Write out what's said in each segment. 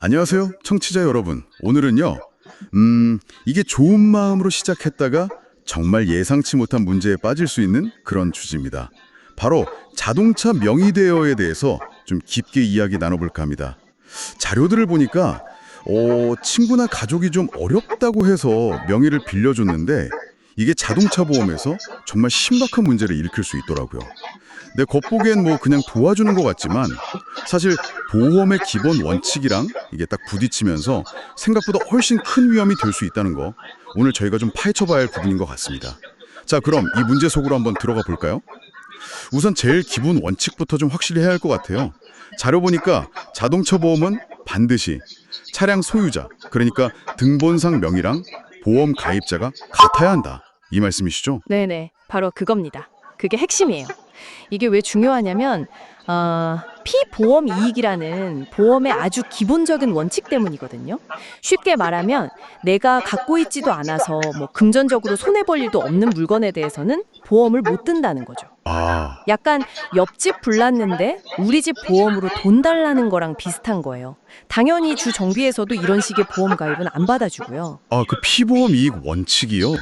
안녕하세요, 청취자 여러분. 오늘은요, 이게 좋은 마음으로 시작했다가 정말 예상치 못한 문제에 빠질 수 있는 그런 주제입니다. 바로 자동차 명의 대여에 대해서 좀 깊게 이야기 나눠볼까 합니다. 자료들을 보니까 친구나 가족이 좀 어렵다고 해서 명의를 빌려줬는데 이게 자동차 보험에서 정말 심각한 문제를 일으킬 수 있더라고요. 내 겉보기엔 뭐 그냥 도와주는 것 같지만 사실 보험의 기본 원칙이랑 이게 딱 부딪히면서 생각보다 훨씬 큰 위험이 될 수 있다는 거 오늘 저희가 좀 파헤쳐 봐야 할 부분인 것 같습니다. 자, 그럼 이 문제 속으로 한번 들어가 볼까요? 우선 제일 기본 원칙부터 좀 확실히 해야 할 것 같아요. 자료 보니까 자동차 보험은 반드시 차량 소유자, 그러니까 등본상 명의랑 보험 가입자가 같아야 한다. 이 말씀이시죠? 네네, 바로 그겁니다. 그게 핵심이에요. 이게 왜 중요하냐면 피보험 이익이라는 보험의 아주 기본적인 원칙 때문이거든요. 쉽게 말하면 내가 갖고 있지도 않아서 뭐 금전적으로 손해볼 일도 없는 물건에 대해서는 보험을 못 든다는 거죠. 아, 약간 옆집 불났는데 우리 집 보험으로 돈 달라는 거랑 비슷한 거예요. 당연히 주 정비에서도 이런 식의 보험 가입은 안 받아주고요. 그 피보험 이익 원칙이요?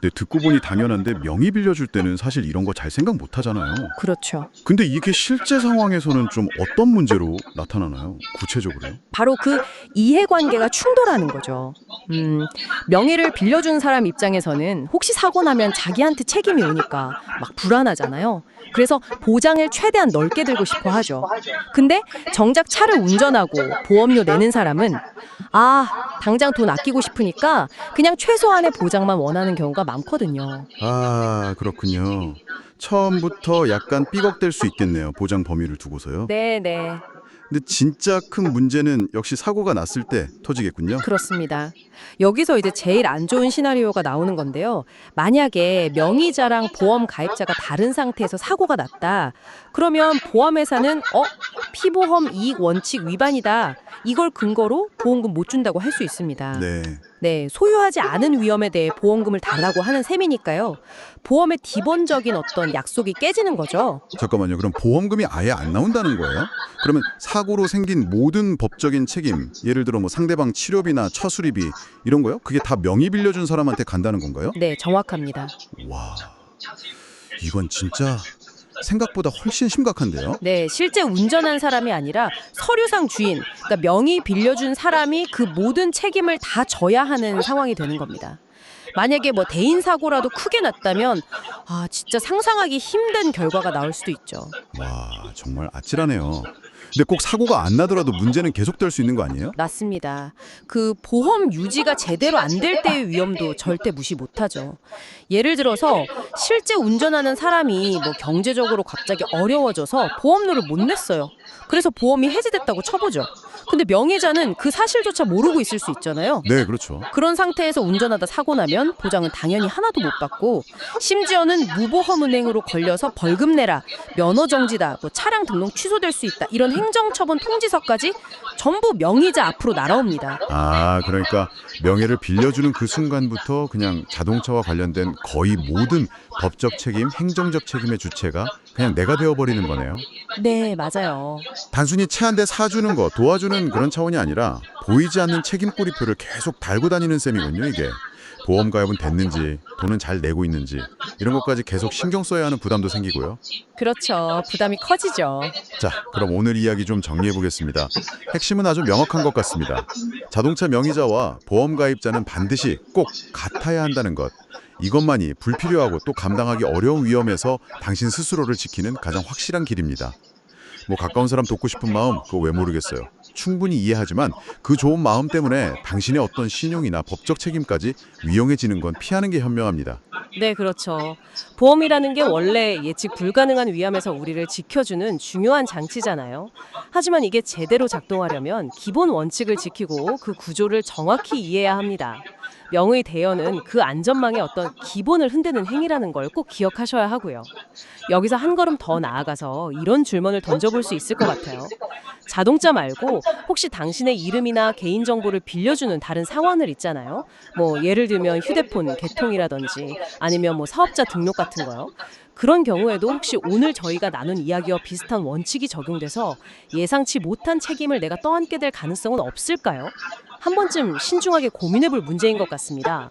네, 듣고 보니 당연한데 명의 빌려줄 때는 사실 이런 거 잘 생각 못 하잖아요. 그렇죠. 근데 이게 실제 상황에서는 좀 어떤 문제로 나타나나요? 구체적으로요? 바로 그 이해관계가 충돌하는 거죠. 명의를 빌려준 사람 입장에서는 혹시 사고 나면 자기한테 책임이 오니까 막 불안하잖아요. 그래서 보장을 최대한 넓게 들고 싶어 하죠. 근데 정작 차를 운전하고 보험료 내는 사람은 당장 돈 아끼고 싶으니까 그냥 최소한의 보장만 원하는 경우가 많거든요. 아, 그렇군요. 처음부터 약간 삐걱댈 수 있겠네요. 보장 범위를 두고서요. 네네. 근데 진짜 큰 문제는 역시 사고가 났을 때 터지겠군요. 그렇습니다. 여기서 이제 제일 안 좋은 시나리오가 나오는 건데요. 만약에 명의자랑 보험 가입자가 다른 상태에서 사고가 났다. 그러면 보험회사는 피보험 이익 원칙 위반이다. 이걸 근거로 보험금 못 준다고 할 수 있습니다. 네. 네, 소유하지 않은 위험에 대해 보험금을 달라고 하는 셈이니까요. 보험의 기본적인 어떤 약속이 깨지는 거죠. 잠깐만요. 그럼 보험금이 아예 안 나온다는 거예요? 그러면 사고로 생긴 모든 법적인 책임, 예를 들어 뭐 상대방 치료비나 차 수리비 이런 거요? 그게 다 명의 빌려준 사람한테 간다는 건가요? 네, 정확합니다. 와, 이건 진짜 생각보다 훨씬 심각한데요? 네, 실제 운전한 사람이 아니라 서류상 주인, 그러니까 명의 빌려준 사람이 그 모든 책임을 다 져야 하는 상황이 되는 겁니다. 만약에 뭐 대인 사고라도 크게 났다면 진짜 상상하기 힘든 결과가 나올 수도 있죠. 와, 정말 아찔하네요. 근데 꼭 사고가 안 나더라도 문제는 계속될 수 있는 거 아니에요? 맞습니다. 그 보험 유지가 제대로 안 될 때의 위험도 절대 무시 못하죠. 예를 들어서 실제 운전하는 사람이 뭐 경제적으로 갑자기 어려워져서 보험료를 못 냈어요. 그래서 보험이 해지됐다고 쳐보죠. 근데 명의자는 그 사실조차 모르고 있을 수 있잖아요. 네, 그렇죠. 그런 상태에서 운전하다 사고 나면 보장은 당연히 하나도 못 받고 심지어는 무보험 운행으로 걸려서 벌금 내라, 면허 정지다, 뭐 차량 등록 취소될 수 있다 이런 행정처분 통지서까지 전부 명의자 앞으로 날아옵니다. 아, 그러니까 명예를 빌려주는 그 순간부터 그냥 자동차와 관련된 거의 모든 법적 책임, 행정적 책임의 주체가 그냥 내가 되어버리는 거네요. 네, 맞아요. 단순히 차 한 대 사주는 거, 도와주는 그런 차원이 아니라 보이지 않는 책임 꼬리표를 계속 달고 다니는 셈이군요, 이게. 보험 가입은 됐는지, 돈은 잘 내고 있는지 이런 것까지 계속 신경 써야 하는 부담도 생기고요. 그렇죠. 부담이 커지죠. 자, 그럼 오늘 이야기 좀 정리해 보겠습니다. 핵심은 아주 명확한 것 같습니다. 자동차 명의자와 보험 가입자는 반드시 꼭 같아야 한다는 것. 이것만이 불필요하고 또 감당하기 어려운 위험에서 당신 스스로를 지키는 가장 확실한 길입니다. 뭐 가까운 사람 돕고 싶은 마음 그거 왜 모르겠어요. 충분히 이해하지만 그 좋은 마음 때문에 당신의 어떤 신용이나 법적 책임까지 위험해지는 건 피하는 게 현명합니다. 네, 그렇죠. 보험이라는 게 원래 예측 불가능한 위험에서 우리를 지켜주는 중요한 장치잖아요. 하지만 이게 제대로 작동하려면 기본 원칙을 지키고 그 구조를 정확히 이해해야 합니다. 명의 대여는 그 안전망의 어떤 기본을 흔드는 행위라는 걸 꼭 기억하셔야 하고요. 여기서 한 걸음 더 나아가서 이런 질문을 던져볼 수 있을 것 같아요. 자동차 말고 혹시 당신의 이름이나 개인정보를 빌려주는 다른 상황들 있잖아요. 뭐 예를 들면 휴대폰 개통이라든지 아니면 뭐 사업자 등록 같은 거요. 그런 경우에도 혹시 오늘 저희가 나눈 이야기와 비슷한 원칙이 적용돼서 예상치 못한 책임을 내가 떠안게 될 가능성은 없을까요? 한 번쯤 신중하게 고민해 볼 문제인 것 같습니다.